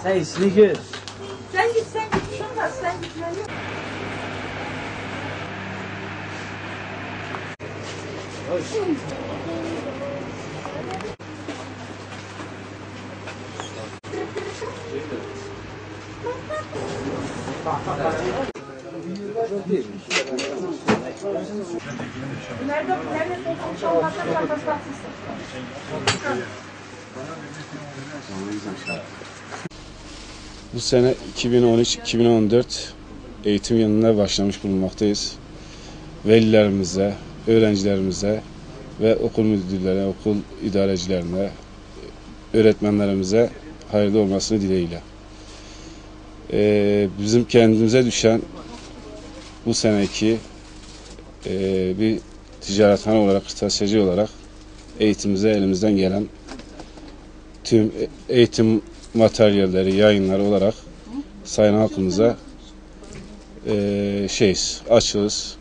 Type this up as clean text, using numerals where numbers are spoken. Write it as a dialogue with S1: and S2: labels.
S1: Sen işini gör.
S2: Sen git. Şunlar sen git. Nerede tutmuş olmazsa kapatmışsın.
S3: Bu sene 2013-2014 eğitim yılına başlamış bulunmaktayız. Velilerimize, öğrencilerimize ve okul müdürlerine, okul idarecilerine, öğretmenlerimize hayırlı olmasını dileğiyle. Bizim kendimize düşen bu seneki bir ticarethane olarak, kırtasiyeci olarak eğitimimize elimizden gelen tüm eğitim materyalleri, yayınları olarak sayın halkımıza açığız.